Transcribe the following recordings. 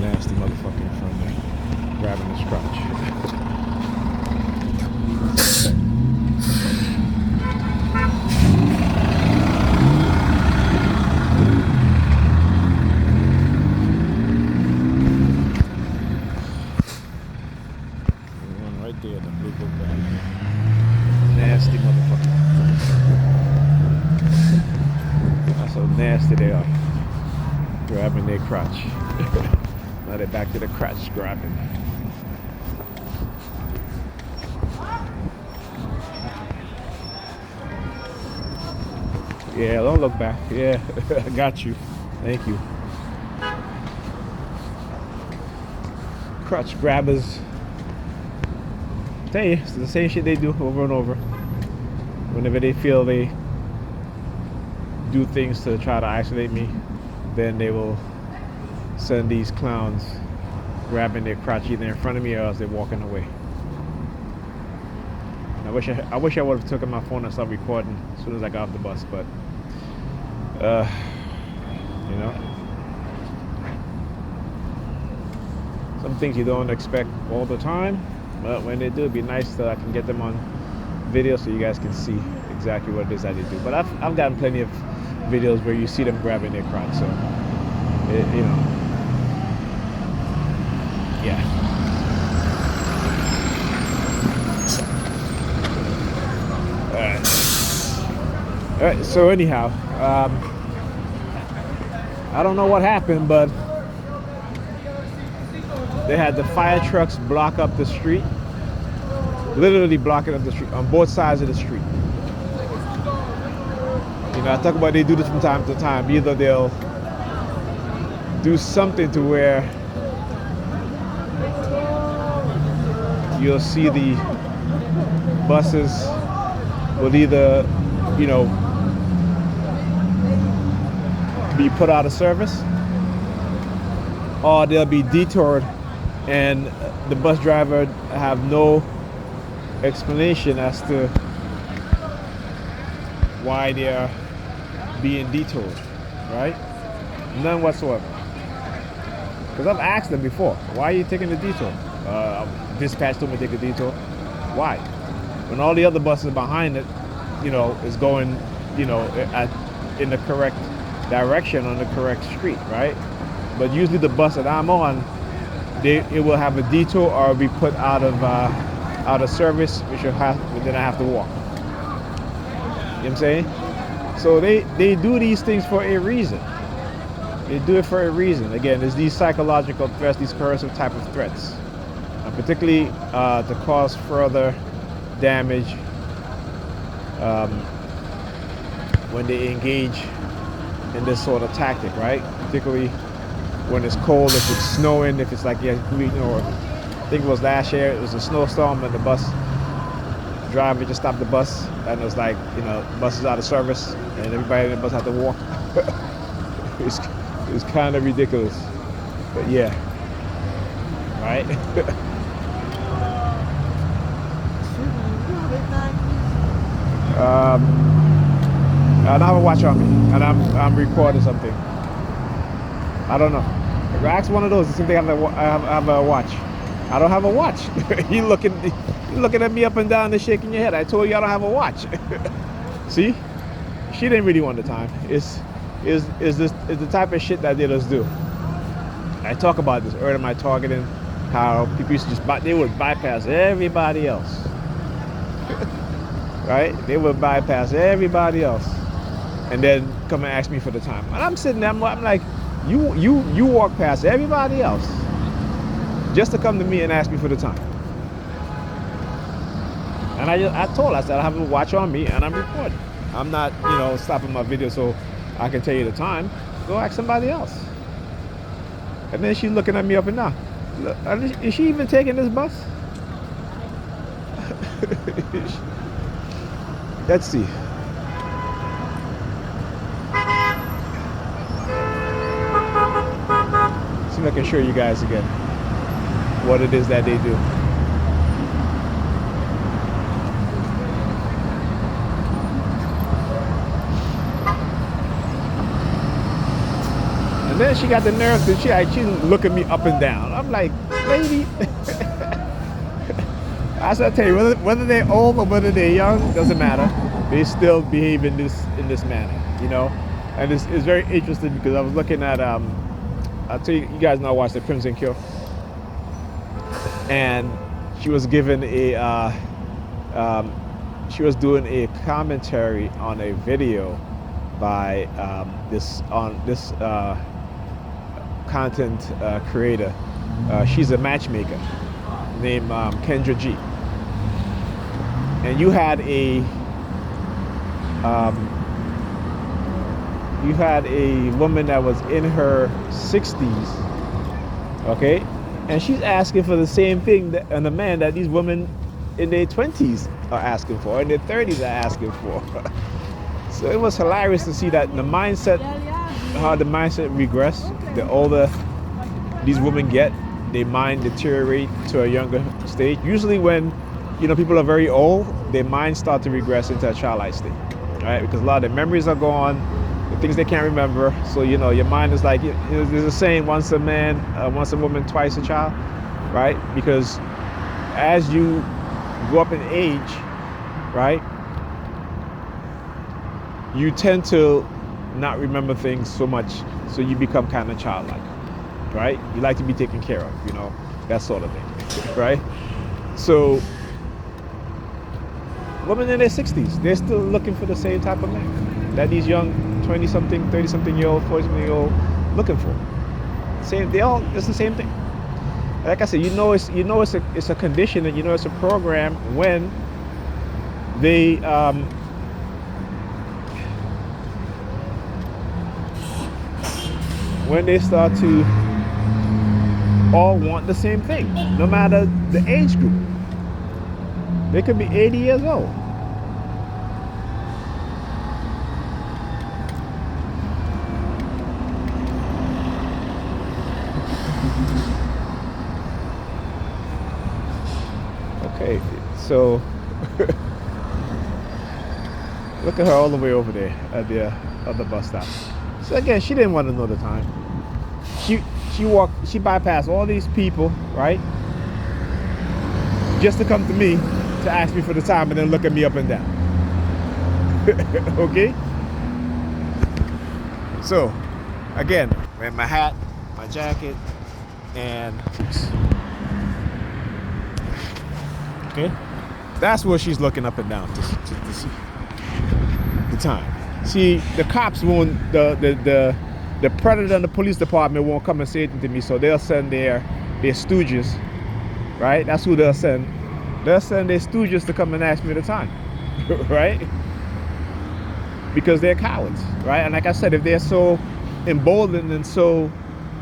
nasty motherfucker in front of me, grabbing his crotch. One right there, the blue book bag. Nasty motherfucker. That's how nasty they are. Grabbing their crotch. Now they're back to the crotch grabbing. Yeah, don't look back. Yeah, I got you. Thank you. Crotch grabbers. Tell you, it's the same shit they do over and over. Whenever they feel they do things to try to isolate me, then they will send these clowns grabbing their crotch either in front of me or else they're walking away. I wish I would have taken my phone and started recording as soon as I got off the bus, but you know, some things you don't expect all the time, but when they do, it'd be nice that I can get them on video so you guys can see exactly what it is that they do. But I've gotten plenty of videos where you see them grabbing their crotch, so you know, yeah. All right, so anyhow, I don't know what happened, but they had the fire trucks block up the street, literally blocking up the street on both sides of the street. You know, I talk about they do this from time to time. Either they'll do something to where you'll see the buses will either, you know, be put out of service, or they'll be detoured and the bus driver have no explanation as to why they're being detoured, right? None whatsoever. Because I've asked them before, why are you taking the detour? Dispatch told me to take a detour. Why? When all the other buses behind it, you know, is going, you know, in the correct direction on the correct street, right? But usually the bus that I'm on, it will have a detour or be put out of service, which then I have to walk. You know what I'm saying? So they do these things for a reason. They do it for a reason. Again, there's these psychological threats, these coercive type of threats, particularly to cause further damage when they engage in this sort of tactic, right? Particularly when it's cold, if it's snowing, if it's like, yeah, you know, I think it was last year, it was a snowstorm and the bus driver just stopped the bus and it was like, you know, the bus is out of service and everybody in the bus had to walk. It's kind of ridiculous, but yeah, right? I don't have a watch on me, and I'm recording something. I don't know. Ask one of those to see if they have a watch. I don't have a watch. you looking at me up and down and shaking your head. I told you I don't have a watch. See, she didn't really want the time. Is the type of shit that they just do. I talk about this earlier in my targeting, how people used to just they would bypass everybody else. Right? They would bypass everybody else and then come and ask me for the time. And I'm sitting there, I'm like, you walk past everybody else just to come to me and ask me for the time. And I told her, I said, I have a watch on me and I'm recording. I'm not, you know, stopping my video so I can tell you the time. Go ask somebody else. And then she's looking at me up and down. Look, is she even taking this bus? Let's see. See if I can show you guys again what it is that they do. And then she got the nerve to she's looking me up and down. I'm like, lady. As I tell you, whether they're old or whether they're young, doesn't matter. They still behave in this manner, you know. And it's very interesting because I was looking at I'll tell you, you guys know I watched the Crimson Cure, and she was given a she was doing a commentary on a video by this content creator. She's a matchmaker named Kendra G. And you had a woman that was in her 60s, okay, and she's asking for the same thing and a man that these women in their 20s are asking for, in their 30s are asking for. So it was hilarious to see that how the mindset regress. The older these women get, their mind deteriorate to a younger stage. Usually when, you know, people are very old, their minds start to regress into a childlike state, right? Because a lot of their memories are gone, the things they can't remember. So, you know, your mind is like, there's a saying, once a woman, twice a child, right? Because as you go up in age, right, you tend to not remember things so much, so you become kind of childlike, right? You like to be taken care of, you know, that sort of thing, right? So women in their 60s, they're still looking for the same type of man that these young 20-something, 30-something-year-old, 40-something-year-old looking for. It's the same thing. Like I said, you know it's a condition, and you know it's a program when they start to all want the same thing, no matter the age group. They could be 80 years old. Okay, so look at her all the way over there at the other bus stop. So again, she didn't want to know the time. She bypassed all these people, right? Just to come to me to ask me for the time and then look at me up and down. Okay? So, again, wear my hat, my jacket, and boots. Okay? That's what she's looking up and down to see the time. See, the cops won't, the predator and the police department won't come and say anything to me, so they'll send their stooges, right? That's who they'll send. They'll send their stooges to come and ask me the time, right? Because they're cowards, right? And like I said, if they're so emboldened and so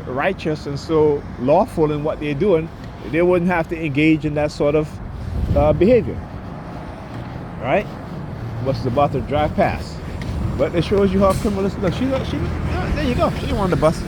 righteous and so lawful in what they're doing, they wouldn't have to engage in that sort of behavior, right? Was about to drive past. But it shows you how criminals look. There you go. She didn't want the bus.